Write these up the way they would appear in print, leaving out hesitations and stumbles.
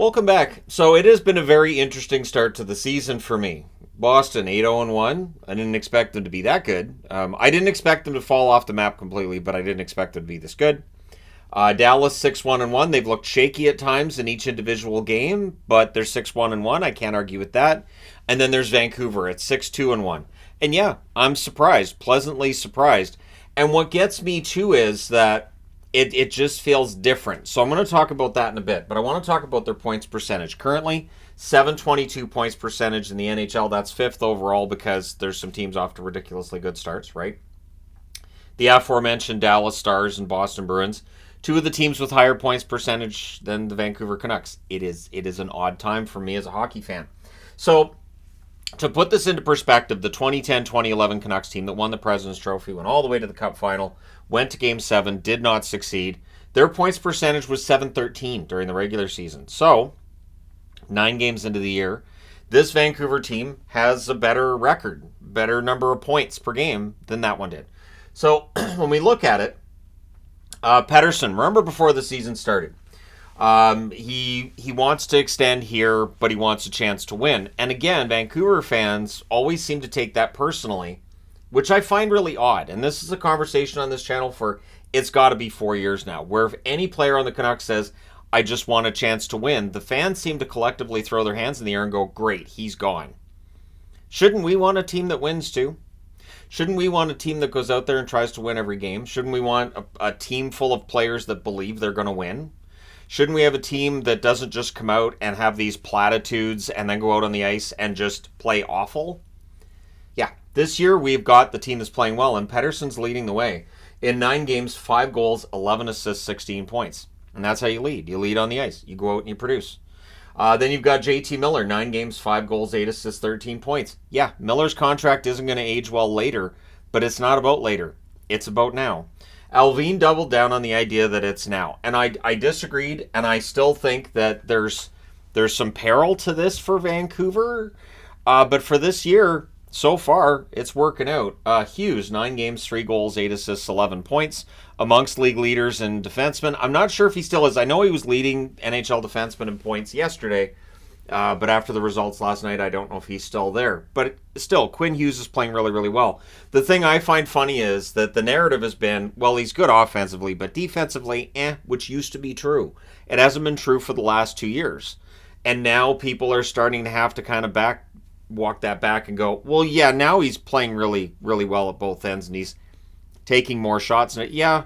Welcome back. So it has been a very interesting start to the season for me. Boston 8-0-1. I didn't expect them to be that good. I didn't expect them to fall off the map completely, but I didn't expect them to be this good. Dallas 6-1-1. They've looked shaky at times in each individual game, but they're 6-1-1. I can't argue with that. And then there's Vancouver at 6-2-1. And yeah, I'm surprised, pleasantly surprised. And what gets me too is that it just feels different. So I'm going to talk about that in a bit, but I want to talk about their points percentage. Currently, 722 points percentage in the NHL. That's fifth overall because there's some teams off to ridiculously good starts, right? The aforementioned Dallas Stars and Boston Bruins, two of the teams with higher points percentage than the Vancouver Canucks. It is an odd time for me as a hockey fan. So to put this into perspective, the 2010-2011 Canucks team that won the President's Trophy, went all the way to the Cup final, went to Game 7, did not succeed. Their points percentage was 713 during the regular season. So, 9 games into the year, this Vancouver team has a better record, better number of points per game than that one did. So, when we look at it, Pettersson, remember before the season started, he wants to extend here, but he wants a chance to win. And again, Vancouver fans always seem to take that personally, which I find really odd. And this is a conversation on this channel for, it's got to be 4 years now, where if any player on the Canucks says, I just want a chance to win, the fans seem to collectively throw their hands in the air and go, great, he's gone. Shouldn't we want a team that wins too? Shouldn't we want a team that goes out there and tries to win every game? Shouldn't we want a team full of players that believe they're going to win? Shouldn't we have a team that doesn't just come out and have these platitudes and then go out on the ice and just play awful? Yeah, this year we've got the team that's playing well, and Pettersson's leading the way. In 9 games, 5 goals, 11 assists, 16 points. And that's how you lead. You lead on the ice. You go out and you produce. Then you've got JT Miller, 9 games, 5 goals, 8 assists, 13 points. Yeah, Miller's contract isn't going to age well later, but it's not about later. It's about now. Alvin doubled down on the idea that it's now. And I disagreed, and I still think that there's some peril to this for Vancouver. But for this year, so far, it's working out. Hughes, 9 games, 3 goals, 8 assists, 11 points. Amongst league leaders and defensemen. I'm not sure if he still is. I know he was leading NHL defensemen in points yesterday. But after the results last night, I don't know if he's still there. But still, Quinn Hughes is playing really, really well. The thing I find funny is that the narrative has been, well, he's good offensively, but defensively, which used to be true. It hasn't been true for the last 2 years. And now people are starting to have to kind of walk that back and go, well, yeah, now he's playing really, really well at both ends, and he's taking more shots. Yeah,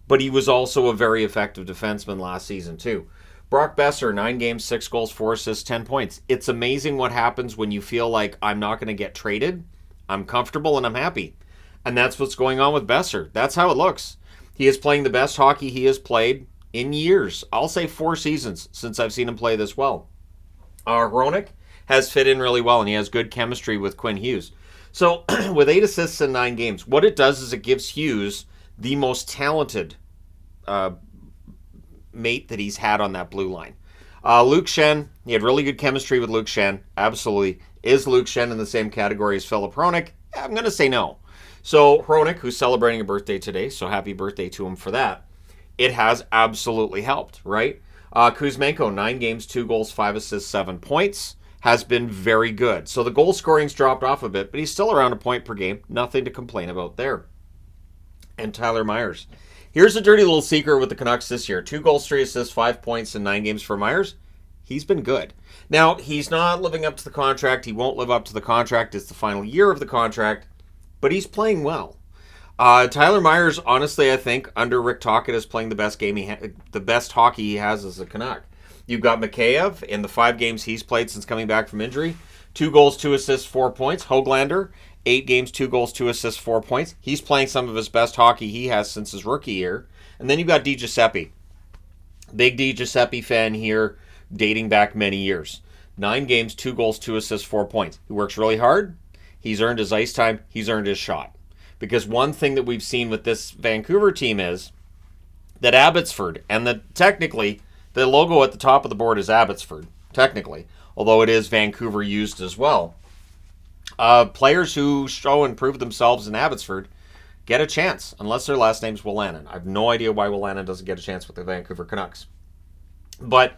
but he was also a very effective defenseman last season, too. Brock Besser, 9 games, 6 goals, 4 assists, 10 points. It's amazing what happens when you feel like I'm not going to get traded. I'm comfortable and I'm happy. And that's what's going on with Besser. That's how it looks. He is playing the best hockey he has played in years. I'll say 4 seasons since I've seen him play this well. Hronek has fit in really well, and he has good chemistry with Quinn Hughes. So with 8 assists in 9 games, what it does is it gives Hughes the most talented mate that he's had on that blue line. Luke Schenn, he had really good chemistry with Luke Schenn. Absolutely. Is Luke Schenn in the same category as Philip Hronek? I'm going to say no. So Hronek, who's celebrating a birthday today, so happy birthday to him for that. It has absolutely helped, right? Kuzmenko, 9 games, 2 goals, 5 assists, 7 points. Has been very good. So the goal scoring's dropped off a bit, but he's still around a point per game. Nothing to complain about there. And Tyler Myers. Here's a dirty little secret with the Canucks this year. 2 goals, 3 assists, 5 points in 9 games for Myers. He's been good. Now, he's not living up to the contract. He won't live up to the contract. It's the final year of the contract, but he's playing well. Tyler Myers, honestly, I think, under Rick Tocchet is playing the best the best hockey he has as a Canuck. You've got Mikheyev in the 5 games he's played since coming back from injury. 2 goals, 2 assists, 4 points. Hoglander, 8 games, 2 goals, 2 assists, 4 points. He's playing some of his best hockey he has since his rookie year. And then you've got Di Giuseppe. Big Di Giuseppe fan here, dating back many years. 9 games, 2 goals, 2 assists, 4 points. He works really hard. He's earned his ice time. He's earned his shot. Because one thing that we've seen with this Vancouver team is that Abbotsford, and technically, the logo at the top of the board is Abbotsford, technically, although it is Vancouver used as well. Players who show and prove themselves in Abbotsford get a chance, unless their last name's Wolanin. I have no idea why Wolanin doesn't get a chance with the Vancouver Canucks. But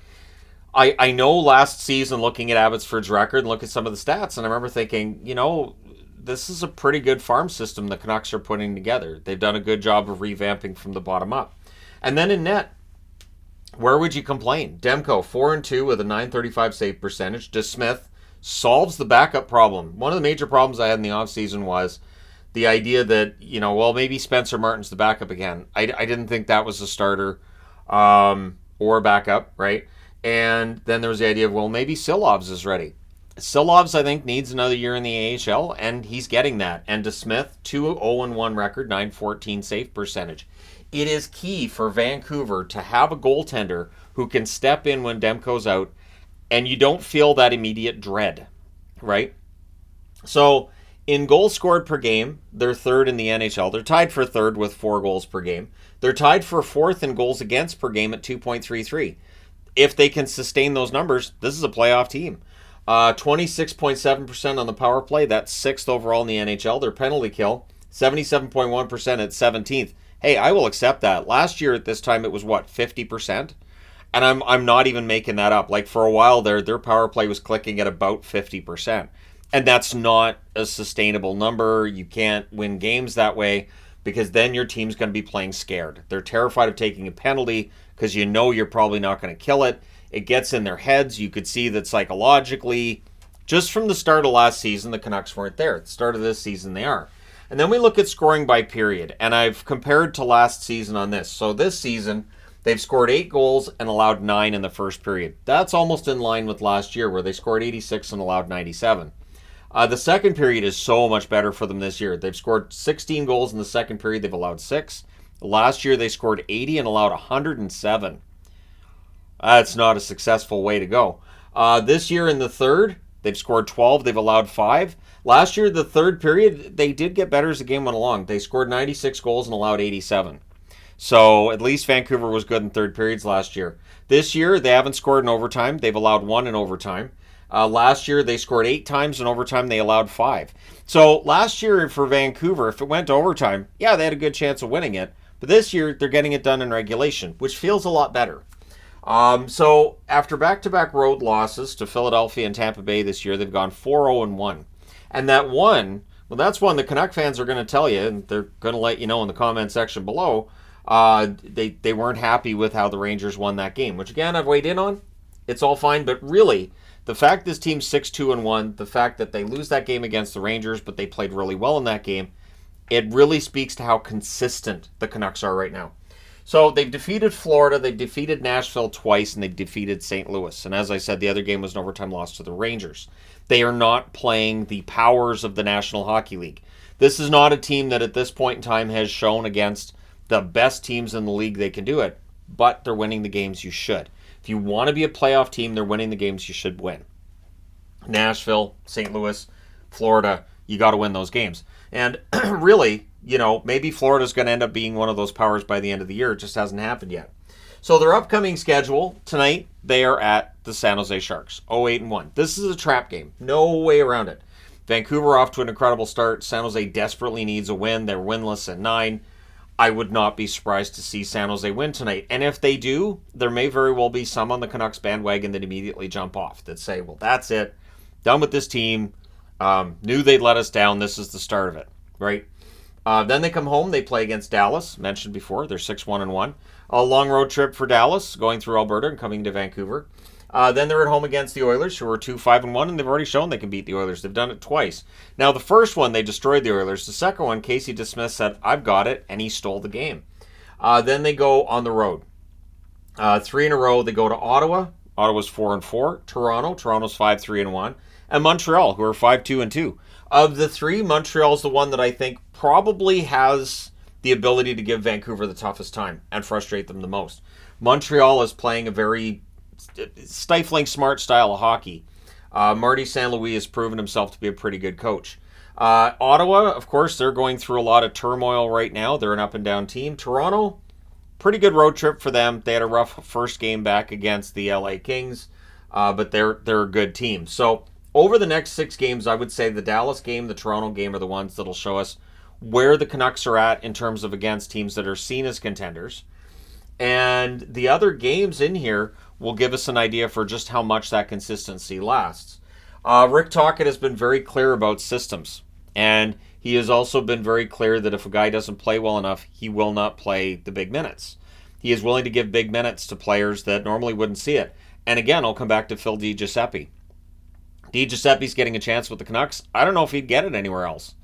I know last season, looking at Abbotsford's record and look at some of the stats, and I remember thinking, this is a pretty good farm system the Canucks are putting together. They've done a good job of revamping from the bottom up. And then in net, where would you complain? Demko, 4-2 with a .935 save percentage. DeSmith solves the backup problem. One of the major problems I had in the offseason was the idea that, maybe Spencer Martin's the backup again. I didn't think that was a starter or a backup, right? And then there was the idea of, maybe Silovs is ready. Silovs, I think, needs another year in the AHL, and he's getting that. And DeSmith, 2-0-1 record, .914 save percentage. It is key for Vancouver to have a goaltender who can step in when Demko's out, and you don't feel that immediate dread, right? So in goals scored per game, they're third in the NHL. They're tied for third with 4 goals per game. They're tied for fourth in goals against per game at 2.33. If they can sustain those numbers, this is a playoff team. 26.7% on the power play. That's 6th overall in the NHL. Their penalty kill, 77.1% at 17th. Hey, I will accept that. Last year at this time, it was 50%? And I'm not even making that up. Like, for a while there, their power play was clicking at about 50%. And that's not a sustainable number. You can't win games that way because then your team's going to be playing scared. They're terrified of taking a penalty because you're probably not going to kill it. It gets in their heads. You could see that psychologically, just from the start of last season, the Canucks weren't there. At the start of this season, they are. And then we look at scoring by period, and I've compared to last season on this. So this season, they've scored 8 goals and allowed 9 in the first period. That's almost in line with last year, where they scored 86 and allowed 97. The second period is so much better for them this year. They've scored 16 goals in the second period. They've allowed 6. Last year, they scored 80 and allowed 107. That's not a successful way to go. This year in the third, they've scored 12. They've allowed 5. Last year, the third period, they did get better as the game went along. They scored 96 goals and allowed 87. So at least Vancouver was good in third periods last year. This year, they haven't scored in overtime. They've allowed 1 in overtime. Last year, they scored 8 times in overtime. They allowed 5. So last year for Vancouver, if it went to overtime, yeah, they had a good chance of winning it. But this year, they're getting it done in regulation, which feels a lot better. So after back-to-back road losses to Philadelphia and Tampa Bay this year, they've gone 4-0-1. And that one, that's one the Canuck fans are going to tell you, and they're going to let you know in the comment section below. They weren't happy with how the Rangers won that game, which again, I've weighed in on. It's all fine, but really, the fact this team's 6-2-1, the fact that they lose that game against the Rangers, but they played really well in that game, it really speaks to how consistent the Canucks are right now. So they've defeated Florida, they've defeated Nashville twice, and they've defeated St. Louis. And as I said, the other game was an overtime loss to the Rangers. They are not playing the powers of the National Hockey League. This is not a team that at this point in time has shown against the best teams in the league they can do it, but they're winning the games you should. If you want to be a playoff team, they're winning the games you should win. Nashville, St. Louis, Florida, you got to win those games. And really, maybe Florida's going to end up being one of those powers by the end of the year. It just hasn't happened yet. So their upcoming schedule, tonight, they are at the San Jose Sharks, 0-8-1. This is a trap game. No way around it. Vancouver off to an incredible start. San Jose desperately needs a win. They're winless at 9. I would not be surprised to see San Jose win tonight. And if they do, there may very well be some on the Canucks bandwagon that immediately jump off, that say, well, that's it. Done with this team. Knew they'd let us down. This is the start of it, right? Then they come home. They play against Dallas. Mentioned before, they're 6-1-1. A long road trip for Dallas, going through Alberta and coming to Vancouver. Then they're at home against the Oilers, who are 2-5-1, and they've already shown they can beat the Oilers. They've done it twice. Now, the first one, they destroyed the Oilers. The second one, Casey DeSmith said, I've got it, and he stole the game. Then they go on the road. 3 in a row, they go to Ottawa. Ottawa's 4-4. Toronto's 5-3-1. And Montreal, who are 5-2-2. Of the 3, Montreal's the one that I think probably has the ability to give Vancouver the toughest time and frustrate them the most. Montreal is playing a very stifling, smart style of hockey. Marty St. Louis has proven himself to be a pretty good coach. Ottawa, of course, they're going through a lot of turmoil right now. They're an up-and-down team. Toronto, pretty good road trip for them. They had a rough first game back against the LA Kings, but they're a good team. So over the next 6 games, I would say the Dallas game, the Toronto game are the ones that'll show us where the Canucks are at in terms of against teams that are seen as contenders. And the other games in here, will give us an idea for just how much that consistency lasts. Rick Tocchet has been very clear about systems, and he has also been very clear that if a guy doesn't play well enough, he will not play the big minutes. He is willing to give big minutes to players that normally wouldn't see it. And again, I'll come back to Phil DiGiuseppe. DiGiuseppe's getting a chance with the Canucks. I don't know if he'd get it anywhere else.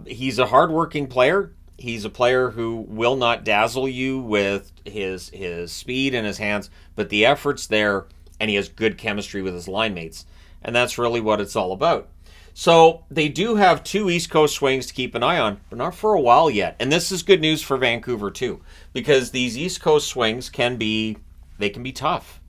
He's a hardworking player. He's a player who will not dazzle you with his speed and his hands, but the effort's there, and he has good chemistry with his line mates. And that's really what it's all about. So they do have 2 East Coast swings to keep an eye on, but not for a while yet. And this is good news for Vancouver too, because these East Coast swings can be tough.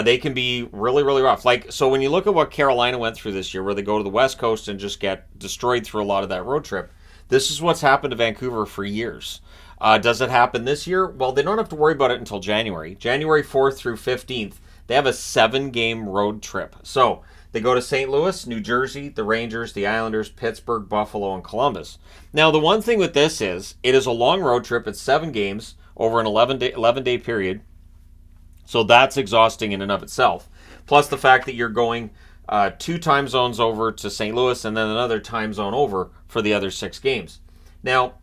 They can be really, really rough. So when you look at what Carolina went through this year, where they go to the West Coast and just get destroyed through a lot of that road trip, this is what's happened to Vancouver for years. Does it happen this year? Well, they don't have to worry about it until January. January 4th through 15th, they have a 7-game road trip. So they go to St. Louis, New Jersey, the Rangers, the Islanders, Pittsburgh, Buffalo, and Columbus. Now, the one thing with this is, it is a long road trip. It's 7 games over an 11-day period. So that's exhausting in and of itself. Plus the fact that you're going 2 time zones over to St. Louis and then another time zone over for the other 6 games. Now,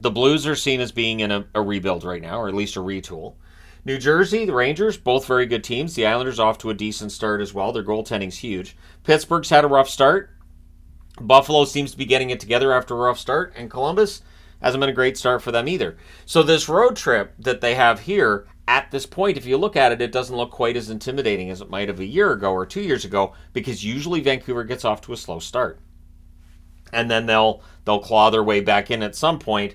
the Blues are seen as being in a rebuild right now, or at least a retool. New Jersey, the Rangers, both very good teams. The Islanders off to a decent start as well. Their goaltending's huge. Pittsburgh's had a rough start. Buffalo seems to be getting it together after a rough start. And Columbus hasn't been a great start for them either. So this road trip that they have here, at this point, if you look at it, it doesn't look quite as intimidating as it might have a year ago or 2 years ago, because usually Vancouver gets off to a slow start. And then they'll claw their way back in at some point,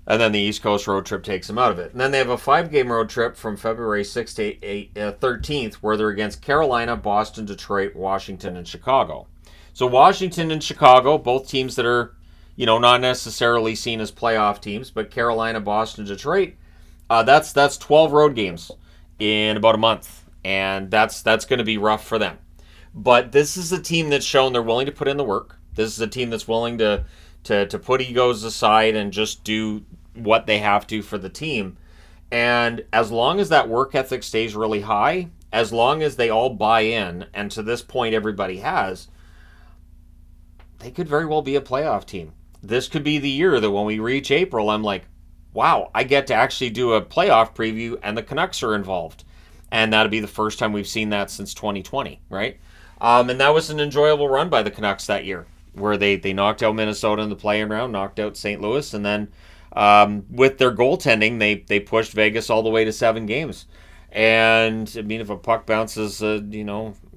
and then the East Coast road trip takes them out of it. And then they have a 5-game road trip from February 6th to 13th, where they're against Carolina, Boston, Detroit, Washington, and Chicago. So Washington and Chicago, both teams that are, not necessarily seen as playoff teams, but Carolina, Boston, Detroit, that's 12 road games in about a month, and that's going to be rough for them. But this is a team that's shown they're willing to put in the work. This is a team that's willing to put egos aside and just do what they have to for the team. And as long as that work ethic stays really high, as long as they all buy in, and to this point everybody has, they could very well be a playoff team. This could be the year that when we reach April, I'm like, wow, I get to actually do a playoff preview and the Canucks are involved. And that'll be the first time we've seen that since 2020, right? And that was an enjoyable run by the Canucks that year, where they knocked out Minnesota in the play-in round, knocked out St. Louis, and then with their goaltending, they pushed Vegas all the way to 7 games. And, I mean, if a puck bounces,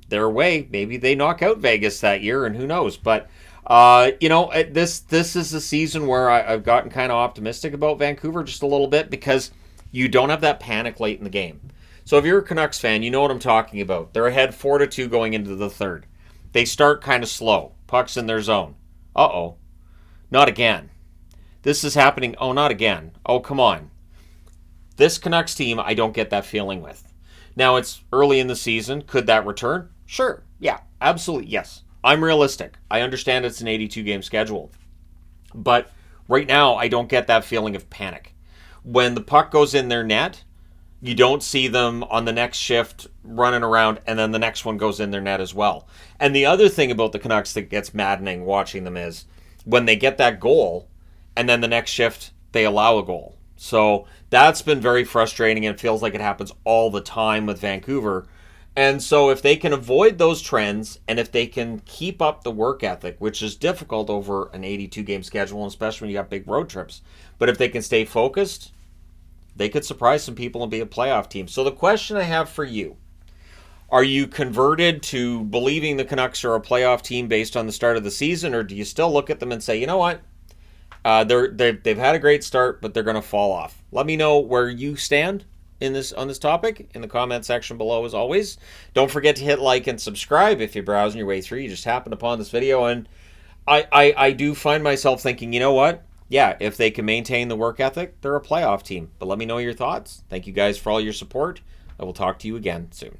their way, maybe they knock out Vegas that year, and who knows. But, this is a season where I've gotten kind of optimistic about Vancouver just a little bit, because you don't have that panic late in the game. So if you're a Canucks fan, you know what I'm talking about. They're ahead 4-2 going into the third. They start kind of slow. Puck's in their zone. Uh-oh. Not again. This is happening. Oh, not again. Oh, come on. This Canucks team, I don't get that feeling with. Now, it's early in the season. Could that return? Sure. Yeah, absolutely. Yes. I'm realistic. I understand it's an 82-game schedule. But right now, I don't get that feeling of panic. When the puck goes in their net, you don't see them on the next shift running around, and then the next one goes in their net as well. And the other thing about the Canucks that gets maddening watching them is when they get that goal, and then the next shift, they allow a goal. So that's been very frustrating, and it feels like it happens all the time with Vancouver. And so if they can avoid those trends, and if they can keep up the work ethic, which is difficult over an 82-game schedule, especially when you got big road trips, but if they can stay focused, they could surprise some people and be a playoff team. So the question I have for you, are you converted to believing the Canucks are a playoff team based on the start of the season, or do you still look at them and say, you know what, they've had a great start, but they're going to fall off? Let me know where you stand on this topic in the comment section below, as always. Don't forget to hit like and subscribe if you're browsing your way through. You just happened upon this video, and I do find myself thinking, you know what? Yeah, if they can maintain the work ethic, they're a playoff team. But let me know your thoughts. Thank you guys for all your support. I will talk to you again soon.